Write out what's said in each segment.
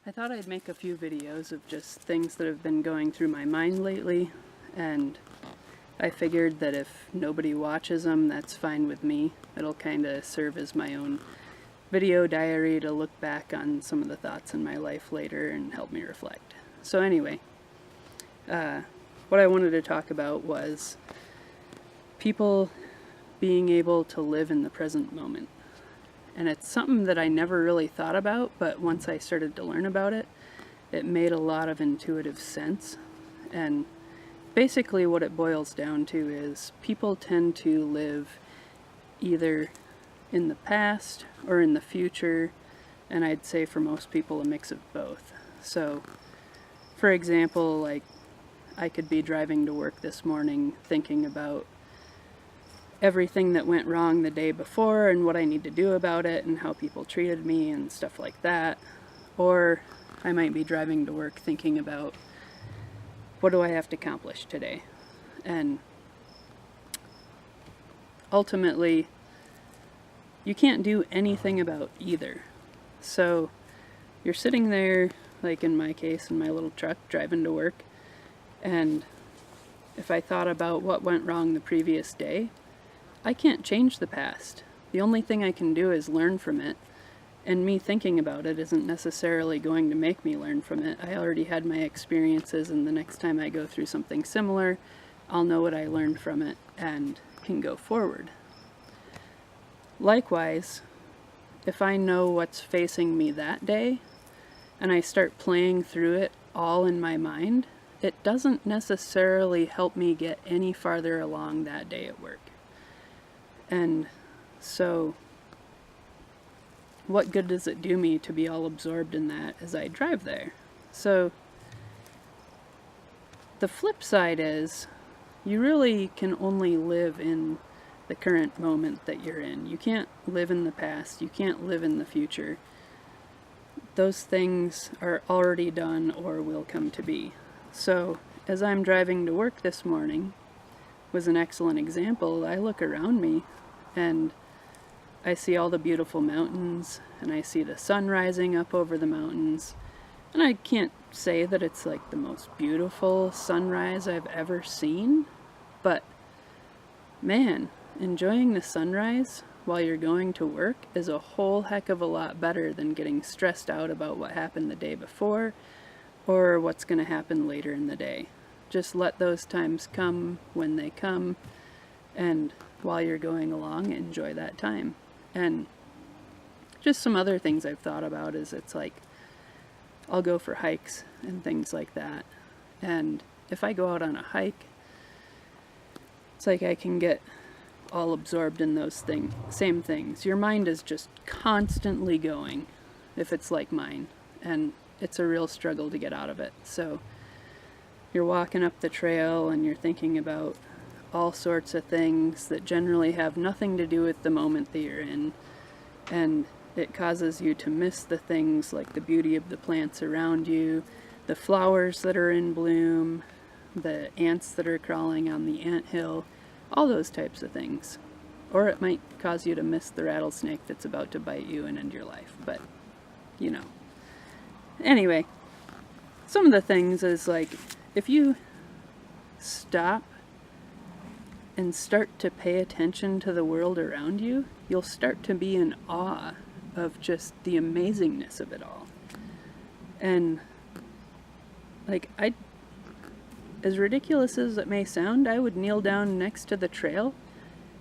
I thought I'd make a few videos of just things that have been going through my mind lately, and I figured that if nobody watches them, that's fine with me. It'll kind of serve as my own video diary to look back on some of the thoughts in my life later and help me reflect. So anyway, what I wanted to talk about was people being able to live in the present moment. And it's something that I never really thought about, but once I started to learn about it, it made a lot of intuitive sense. And basically what it boils down to is people tend to live either in the past or in the future, and I'd say for most people a mix of both. So, for example, like I could be driving to work this morning thinking about everything that went wrong the day before and what I need to do about it and how people treated me and stuff like that. Or I might be driving to work thinking about what do I have to accomplish today. And ultimately, you can't do anything about either. So you're sitting there, like in my case, in my little truck driving to work, and if I thought about what went wrong the previous day, I can't change the past. The only thing I can do is learn from it, and me thinking about it isn't necessarily going to make me learn from it. I already had my experiences, and the next time I go through something similar, I'll know what I learned from it and can go forward. Likewise, if I know what's facing me that day, and I start playing through it all in my mind, it doesn't necessarily help me get any farther along that day at work. And so, what good does it do me to be all absorbed in that as I drive there? So, the flip side is, you really can only live in the current moment that you're in. You can't live in the past, you can't live in the future. Those things are already done or will come to be. So, as I'm driving to work this morning, was an excellent example. I look around me and I see all the beautiful mountains, and I see the sun rising up over the mountains, and I can't say that it's like the most beautiful sunrise I've ever seen, but man, enjoying the sunrise while you're going to work is a whole heck of a lot better than getting stressed out about what happened the day before or what's going to happen later in the day. Just let those times come when they come, and while you're going along, enjoy that time. And just some other things I've thought about is it's like I'll go for hikes and things like that, and if I go out on a hike, it's like I can get all absorbed in those same things. Your mind is just constantly going if it's like mine, and it's a real struggle to get out of it. So you're walking up the trail and you're thinking about all sorts of things that generally have nothing to do with the moment that you're in, and it causes you to miss the things like the beauty of the plants around you, the flowers that are in bloom, the ants that are crawling on the anthill, all those types of things. Or it might cause you to miss the rattlesnake that's about to bite you and end your life, but you know. Anyway, some of the things is like, if you stop and start to pay attention to the world around you, you'll start to be in awe of just the amazingness of it all. And like, as ridiculous as it may sound, I would kneel down next to the trail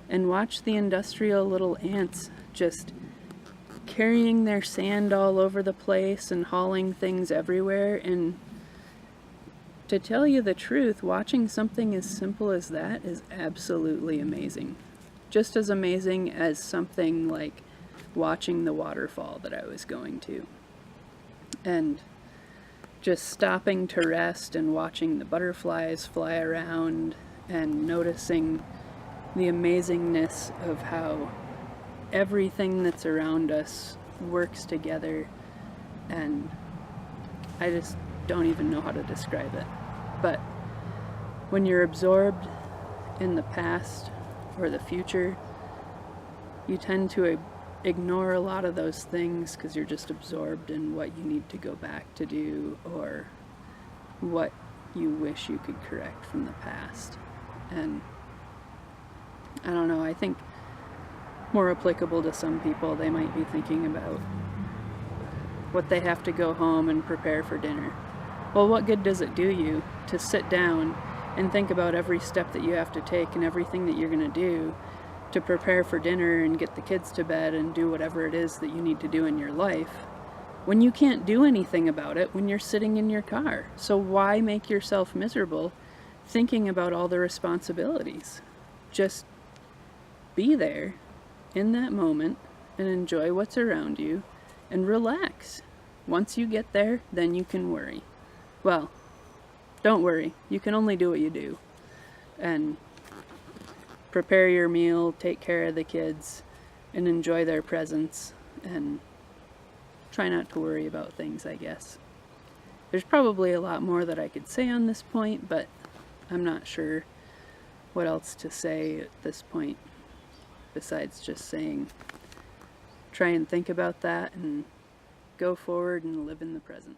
and watch the industrial little ants just carrying their sand all over the place and hauling things everywhere. And to tell you the truth, watching something as simple as that is absolutely amazing. Just as amazing as something like watching the waterfall that I was going to. And just stopping to rest and watching the butterflies fly around and noticing the amazingness of how everything that's around us works together, and I just don't even know how to describe it. But when you're absorbed in the past or the future, you tend to ignore a lot of those things because you're just absorbed in what you need to go back to do or what you wish you could correct from the past. And I don't know, I think more applicable to some people, they might be thinking about what they have to go home and prepare for dinner. Well, what good does it do you to sit down and think about every step that you have to take and everything that you're going to do to prepare for dinner and get the kids to bed and do whatever it is that you need to do in your life when you can't do anything about it when you're sitting in your car? So why make yourself miserable thinking about all the responsibilities? Just be there in that moment and enjoy what's around you and relax. Once you get there, then you can worry. Well, don't worry. You can only do what you do. And prepare your meal, take care of the kids, and enjoy their presence, and try not to worry about things, I guess. There's probably a lot more that I could say on this point, but I'm not sure what else to say at this point besides just saying try and think about that and go forward and live in the present.